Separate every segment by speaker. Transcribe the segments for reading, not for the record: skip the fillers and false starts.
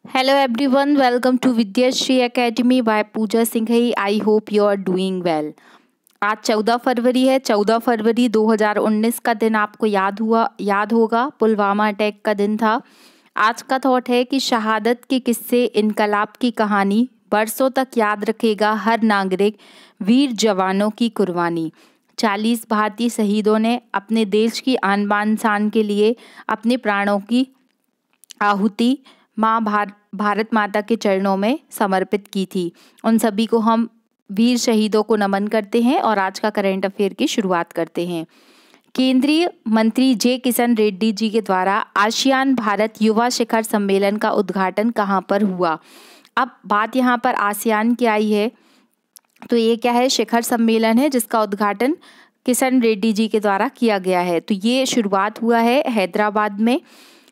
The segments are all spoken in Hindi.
Speaker 1: Hello everyone, welcome to Vidyashri Academy by Pooja Singhai. I hope you are doing well. आज 14 फरवरी है। 14 फरवरी 2019 का दिन आपको याद होगा, पुलवामा अटैक का दिन था। आज का थॉट है कि शहादत के किस्से, इनकलाब की कहानी बरसों तक याद रखेगा हर नागरिक, वीर जवानों की कुर्बानी। 40 भारतीय शहीदों ने अपने देश की आन बान शान के लिए अपने प्राणों की आहुति भारत माता के चरणों में समर्पित की थी। उन सभी को हम वीर शहीदों को नमन करते हैं और आज का करंट अफेयर की शुरुआत करते हैं। केंद्रीय मंत्री जे किशन रेड्डी जी के द्वारा आसियान भारत युवा शिखर सम्मेलन का उद्घाटन कहाँ पर हुआ। अब बात यहाँ पर आसियान की आई है, तो ये क्या है, शिखर सम्मेलन है जिसका उद्घाटन किशन रेड्डी जी के द्वारा किया गया है। तो ये शुरुआत हुआ है हैदराबाद में।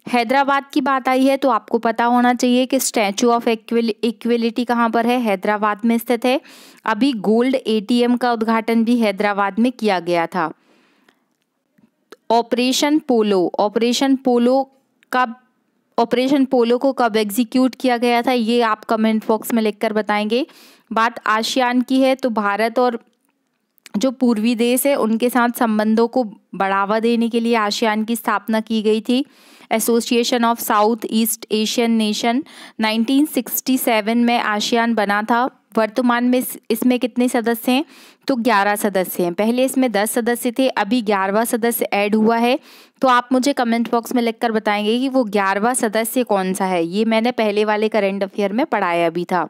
Speaker 1: हैदराबाद की बात आई है तो आपको पता होना चाहिए कि स्टैचू ऑफ इक्विलिटी कहाँ पर है, हैदराबाद में स्थित है। अभी गोल्ड एटीएम का उद्घाटन भी हैदराबाद में किया गया था। ऑपरेशन पोलो को कब एग्जीक्यूट किया गया था, ये आप कमेंट बॉक्स में लिखकर बताएंगे। बात आसियान की है तो भारत और जो पूर्वी देश है उनके साथ संबंधों को बढ़ावा देने के लिए आसियान की स्थापना की गई थी। Association of south east Asian nation 1967 में आसियान बना था। वर्तमान में इसमें कितने सदस्य हैं, तो 11 सदस्य हैं। पहले इसमें 10 सदस्य थे, अभी 11वां सदस्य ऐड हुआ है। तो आप मुझे कमेंट बॉक्स में लिखकर बताएंगे कि वो 11वां सदस्य कौन सा है। ये मैंने पहले वाले करंट अफेयर में पढ़ाया भी था,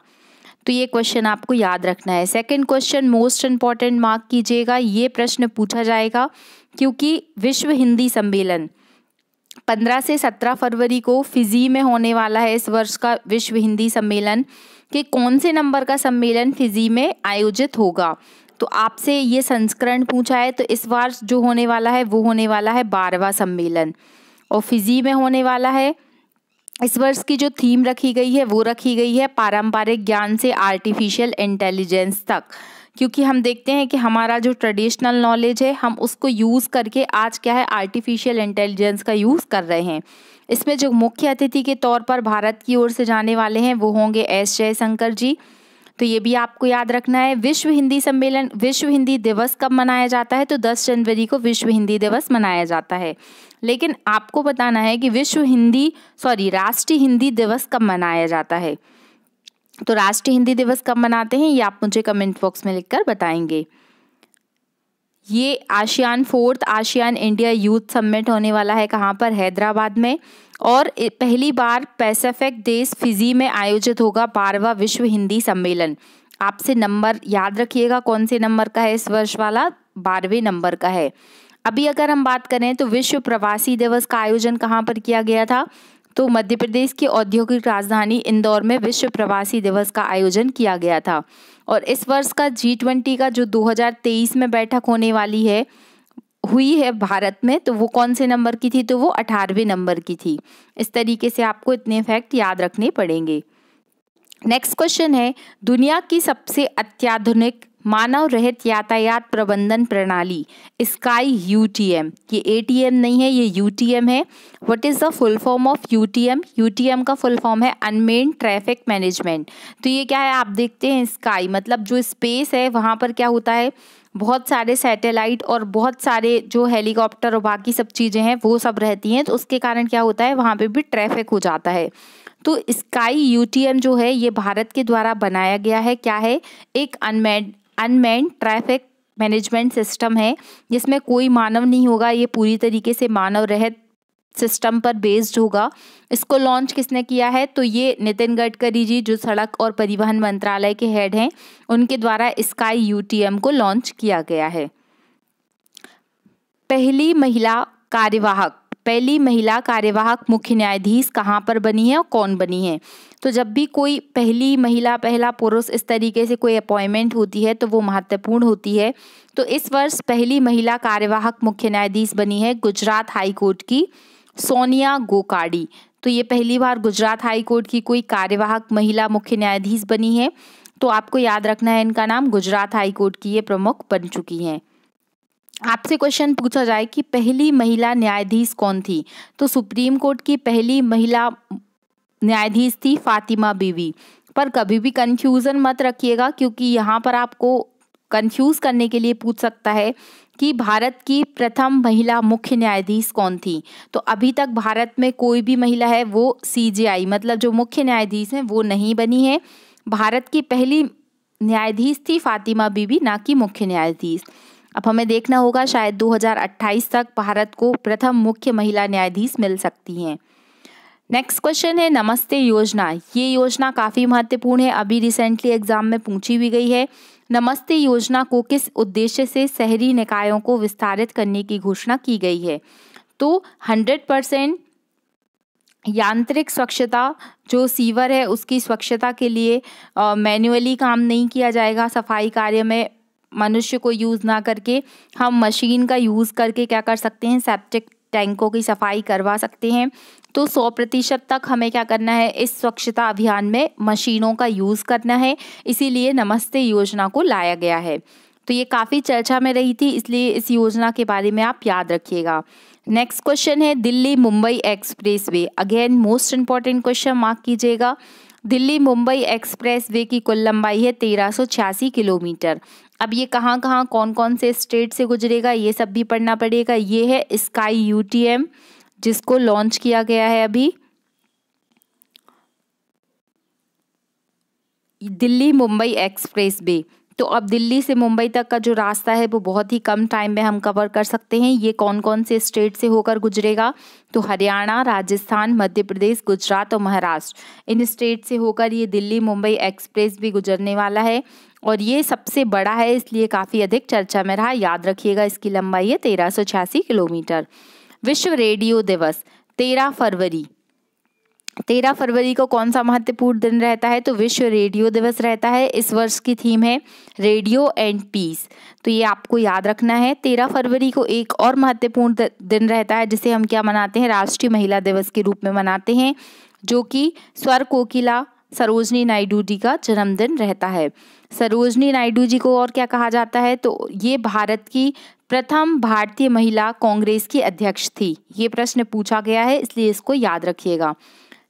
Speaker 1: तो ये क्वेश्चन आपको याद रखना है। Second question most important mark कीजिएगा, ये प्रश्न पूछा जाएगा क्योंकि विश्व हिंदी सम्मेलन 15 से 17 फरवरी को फिजी में होने वाला है। इस वर्ष का विश्व हिंदी सम्मेलन के कौन से नंबर का सम्मेलन फिजी में आयोजित होगा। तो आपसे ये संस्करण पूछा है, तो इस बार जो होने वाला है वो होने वाला है 12वां सम्मेलन और फिजी में होने वाला है। इस वर्ष की जो थीम रखी गई है वो रखी गई है पारंपरिक ज्ञान से आर्टिफिशियल इंटेलिजेंस तक, क्योंकि हम देखते हैं कि हमारा जो ट्रेडिशनल नॉलेज है हम उसको यूज़ करके आज क्या है, आर्टिफिशियल इंटेलिजेंस का यूज़ कर रहे हैं। इसमें जो मुख्य अतिथि के तौर पर भारत की ओर से जाने वाले हैं वो होंगे एस जयशंकर जी, तो ये भी आपको याद रखना है। विश्व हिंदी दिवस कब मनाया जाता है, तो 10 जनवरी को विश्व हिंदी दिवस मनाया जाता है। लेकिन आपको बताना है कि राष्ट्रीय हिंदी दिवस कब मनाया जाता है। तो राष्ट्रीय हिंदी दिवस कब मनाते हैं ये आप मुझे कमेंट बॉक्स में लिखकर बताएंगे। ये fourth ASEAN India youth summit होने वाला है कहाँ पर, हैदराबाद में। और पहली बार पैसिफिक देश फिजी में आयोजित होगा 12वां विश्व हिंदी सम्मेलन। आपसे नंबर याद रखिएगा कौन से नंबर का है, इस वर्ष वाला 12वें नंबर का है। अभी अगर हम बात करें तो विश्व प्रवासी दिवस का आयोजन कहाँ पर किया गया था, तो मध्य प्रदेश की औद्योगिक राजधानी इंदौर में विश्व प्रवासी दिवस का आयोजन किया गया था। और इस वर्ष का G20 का जो 2023 में बैठक होने वाली है हुई है भारत में, तो वो कौन से नंबर की थी, तो वो 18वें नंबर की थी। इस तरीके से आपको इतने फैक्ट याद रखने पड़ेंगे। नेक्स्ट क्वेश्चन है दुनिया की सबसे अत्याधुनिक मानव रहित यातायात प्रबंधन प्रणाली स्काई यूटीएम, ये एटीएम नहीं है, ये यूटीएम है। What is the full form of UTM, UTM का फुल फॉर्म है अनमेन्ड ट्रैफिक मैनेजमेंट। तो ये क्या है, आप देखते हैं स्काई मतलब जो स्पेस है वहाँ पर क्या होता है, बहुत सारे सैटेलाइट और बहुत सारे जो हेलीकॉप्टर और बाकी सब चीज़ें हैं वो सब रहती हैं, तो उसके कारण क्या होता है वहाँ पे भी ट्रैफिक हो जाता है। तो स्काई यूटीएम जो है ये भारत के द्वारा बनाया गया है, क्या है, एक अनमेन्ड ट्रैफिक मैनेजमेंट सिस्टम है जिसमें कोई मानव नहीं होगा, ये पूरी तरीके से मानव रहित सिस्टम पर बेस्ड होगा। इसको लॉन्च किसने किया है, तो ये नितिन गडकरी जी जो सड़क और परिवहन मंत्रालय के हेड हैं उनके द्वारा स्काई यूटीएम को लॉन्च किया गया है। पहली महिला कार्यवाहक मुख्य न्यायाधीश कहाँ पर बनी है और कौन बनी है। तो जब भी कोई पहली महिला पहला पुरुष इस तरीके से कोई अपॉइंटमेंट होती है तो वो महत्वपूर्ण होती है। तो इस वर्ष पहली महिला कार्यवाहक मुख्य न्यायाधीश बनी है गुजरात हाई कोर्ट की सोनिया गोकाडी। तो ये पहली बार गुजरात हाई कोर्ट की कोई कार्यवाहक महिला मुख्य न्यायाधीश बनी है, तो आपको याद रखना है इनका नाम, गुजरात हाई कोर्ट की ये प्रमुख बन चुकी हैं। आपसे क्वेश्चन पूछा जाए कि पहली महिला न्यायाधीश कौन थी, तो सुप्रीम कोर्ट की पहली महिला न्यायाधीश थी फातिमा बीवी। पर कभी भी कंफ्यूजन मत रखिएगा, क्योंकि यहाँ पर आपको कंफ्यूज करने के लिए पूछ सकता है कि भारत की प्रथम महिला मुख्य न्यायाधीश कौन थी। तो अभी तक भारत में कोई भी महिला है वो CJI मतलब जो मुख्य न्यायाधीश हैं वो नहीं बनी है। भारत की पहली न्यायाधीश थी फातिमा बीवी, ना कि मुख्य न्यायाधीश। अब हमें देखना होगा, शायद 2028 तक भारत को प्रथम मुख्य महिला न्यायाधीश मिल सकती हैं। नेक्स्ट क्वेश्चन है नमस्ते योजना। ये योजना काफ़ी महत्वपूर्ण है, अभी रिसेंटली एग्जाम में पूछी भी गई है। नमस्ते योजना को किस उद्देश्य से शहरी निकायों को विस्तारित करने की घोषणा की गई है? तो 100% यांत्रिक स्वच्छता, जो सीवर है उसकी स्वच्छता के लिए मैन्युअली काम नहीं किया जाएगा। सफाई कार्य में मनुष्य को यूज़ ना करके हम मशीन का यूज़ करके क्या कर सकते हैं, सेप्टिक टैंकों की सफाई करवा सकते हैं। तो 100% तक हमें क्या करना है, इस स्वच्छता अभियान में मशीनों का यूज़ करना है, इसीलिए नमस्ते योजना को लाया गया है। तो ये काफ़ी चर्चा में रही थी, इसलिए इस योजना के बारे में आप याद रखिएगा। नेक्स्ट क्वेश्चन है Delhi Mumbai expressway. Again most important question, mark कीजिएगा। दिल्ली मुंबई एक्सप्रेसवे की कुल लंबाई है 1386 किलोमीटर। अब ये कहाँ कहाँ कौन कौन से स्टेट से गुजरेगा ये सब भी पढ़ना पड़ेगा। ये है स्काई UTM जिसको लॉन्च किया गया है अभी। दिल्ली मुंबई एक्सप्रेसवे, तो अब दिल्ली से मुंबई तक का जो रास्ता है वो बहुत ही कम टाइम में हम कवर कर सकते हैं। ये कौन कौन से स्टेट से होकर गुजरेगा, तो हरियाणा, राजस्थान, मध्य प्रदेश, गुजरात और महाराष्ट्र, इन स्टेट से होकर ये दिल्ली मुंबई एक्सप्रेस भी गुजरने वाला है। और ये सबसे बड़ा है, इसलिए काफ़ी अधिक चर्चा में रहा। याद रखिएगा, इसकी लंबाई है 1386 किलोमीटर। विश्व रेडियो दिवस 13 फरवरी। 13 फरवरी को कौन सा महत्वपूर्ण दिन रहता है, तो विश्व रेडियो दिवस रहता है। इस वर्ष की थीम है रेडियो एंड पीस, तो ये आपको याद रखना है। 13 फरवरी को एक और महत्वपूर्ण दिन रहता है जिसे हम क्या मनाते हैं, राष्ट्रीय महिला दिवस के रूप में मनाते हैं, जो कि स्वर कोकिला सरोजनी नायडू जी का जन्मदिन रहता है। सरोजनी नायडू जी को और क्या कहा जाता है, तो ये भारत की प्रथम भारतीय महिला कांग्रेस की अध्यक्ष थी। ये प्रश्न पूछा गया है, इसलिए इसको याद रखिएगा।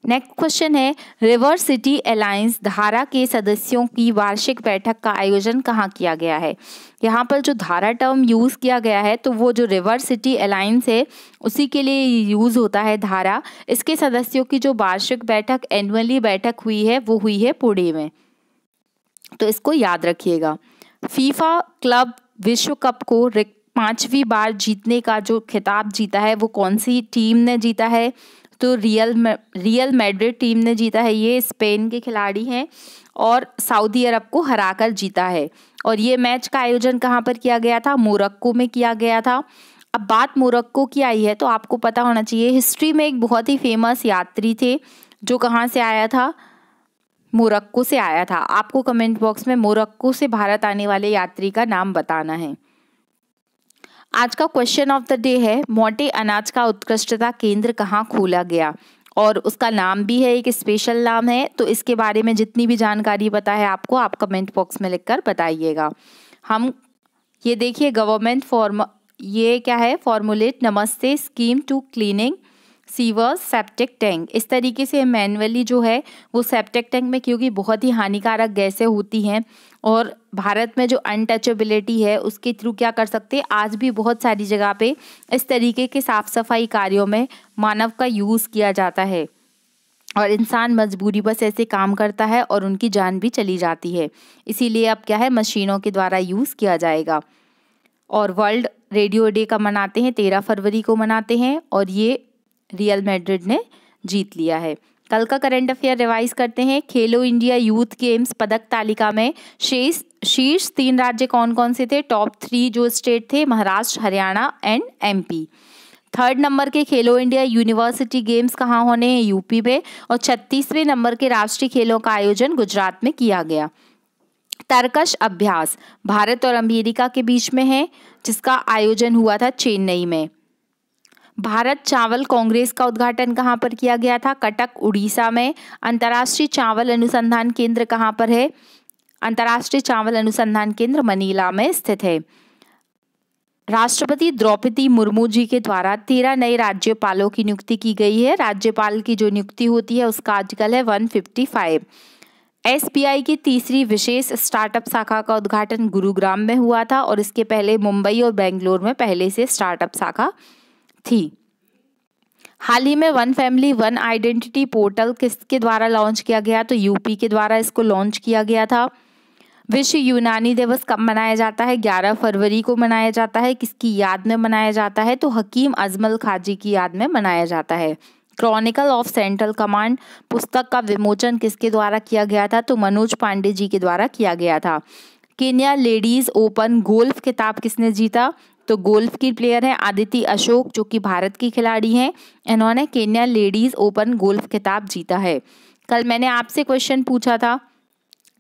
Speaker 1: नेक्स्ट क्वेश्चन है रिवर सिटी अलायंस धारा के सदस्यों की वार्षिक बैठक का आयोजन कहाँ किया गया है। यहाँ पर जो धारा टर्म यूज़ किया गया है, तो वो जो रिवर सिटी अलायंस है उसी के लिए यूज़ होता है धारा। इसके सदस्यों की जो वार्षिक बैठक, एनुअली बैठक हुई है, वो हुई है पुणे में, तो इसको याद रखिएगा। फीफा क्लब विश्व कप को 5वीं बार जीतने का जो खिताब जीता है वो कौन सी टीम ने जीता है, तो रियल मैड्रिड टीम ने जीता है। ये स्पेन के खिलाड़ी हैं और सऊदी अरब को हराकर जीता है। और ये मैच का आयोजन कहाँ पर किया गया था, मोरक्को में किया गया था। अब बात मोरक्को की आई है तो आपको पता होना चाहिए, हिस्ट्री में एक बहुत ही फेमस यात्री थे जो कहाँ से आया था, मोरक्को से आया था। आपको कमेंट बॉक्स में मोरक्को से भारत आने वाले यात्री का नाम बताना है। आज का क्वेश्चन ऑफ द डे है मोटे अनाज का उत्कृष्टता केंद्र कहाँ खोला गया, और उसका नाम भी है, एक स्पेशल नाम है। तो इसके बारे में जितनी भी जानकारी पता है आपको, आप कमेंट बॉक्स में लिखकर बताइएगा। हम ये देखिए गवर्नमेंट ये क्या है, formulate Namaste scheme to cleaning sewers septic tank. इस तरीके से मैनुअली जो है वो सेप्टिक टैंक में, क्योंकि बहुत ही हानिकारक गैसें होती हैं और भारत में जो अनटचेबिलिटी है उसके थ्रू क्या कर सकते हैं, आज भी बहुत सारी जगह पे इस तरीके के साफ सफाई कार्यों में मानव का यूज़ किया जाता है और इंसान मजबूरी बस ऐसे काम करता है और उनकी जान भी चली जाती है। इसीलिए अब क्या है, मशीनों के द्वारा यूज़ किया जाएगा। और वर्ल्ड रेडियो डे का मनाते हैं, 13 फरवरी को मनाते हैं, और ये रियल मैड्रिड ने जीत लिया है। कल का करंट अफेयर रिवाइज करते हैं। खेलो इंडिया यूथ गेम्स पदक तालिका में शीर्ष 3 राज्य कौन कौन से थे, टॉप 3 जो स्टेट थे, Maharashtra, Haryana and MP। 3rd number के खेलो इंडिया यूनिवर्सिटी गेम्स कहाँ होने हैं, UP में। और 36वें नंबर के राष्ट्रीय खेलों का आयोजन गुजरात में किया गया। तर्कश अभ्यास भारत और अमेरिका के बीच में है, जिसका आयोजन हुआ था चेन्नई में। भारत चावल कांग्रेस का उद्घाटन कहाँ पर किया गया था, कटक, उड़ीसा में। अंतर्राष्ट्रीय चावल अनुसंधान केंद्र कहाँ पर है, अंतर्राष्ट्रीय चावल अनुसंधान केंद्र मनीला में स्थित है। राष्ट्रपति द्रौपदी मुर्मू जी के द्वारा 13 नए राज्यपालों की नियुक्ति की गई है। राज्यपाल की जो नियुक्ति होती है उसका आर्टिकल है 155। एसबीआई की तीसरी विशेष स्टार्टअप शाखा का उद्घाटन गुरुग्राम में हुआ था और इसके पहले मुंबई और बेंगलोर में पहले से स्टार्टअप शाखा थी। हाल ही में one family one identity portal किसके द्वारा लॉन्च किया गया, तो यूपी के द्वारा इसको लॉन्च किया गया था। विश्व यूनानी दिवस कब मनाया जाता है, 11 फरवरी को मनाया जाता है। किसकी याद में मनाया जाता है, तो हकीम अजमल खाजी की याद में मनाया जाता है। क्रॉनिकल ऑफ सेंट्रल कमांड पुस्तक का विमोचन किसके द्वारा किया गया था, तो मनोज पांडे जी के द्वारा किया गया था। केन्या लेडीज ओपन गोल्फ खिताब किसने जीता, तो गोल्फ की प्लेयर है आदिति अशोक जो कि भारत की खिलाड़ी हैं। इन्होंने केन्या लेडीज ओपन गोल्फ खिताब जीता है। कल मैंने आपसे क्वेश्चन पूछा था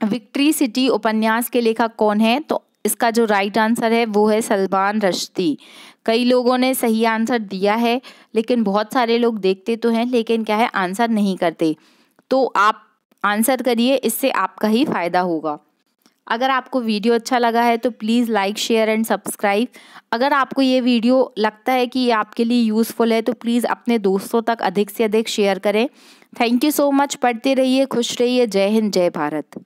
Speaker 1: विक्ट्री सिटी उपन्यास के लेखक कौन है, तो इसका जो राइट आंसर है वो है सलमान रश्दी। कई लोगों ने सही आंसर दिया है लेकिन बहुत सारे लोग देखते तो हैं लेकिन क्या है आंसर नहीं करते। तो आप आंसर करिए, इससे आपका ही फायदा होगा। अगर आपको वीडियो अच्छा लगा है तो please like share and subscribe. अगर आपको ये वीडियो लगता है कि ये आपके लिए यूज़फुल है तो प्लीज़ अपने दोस्तों तक अधिक से अधिक शेयर करें। Thank you so much. पढ़ते रहिए, खुश रहिए। जय हिंद, जय भारत।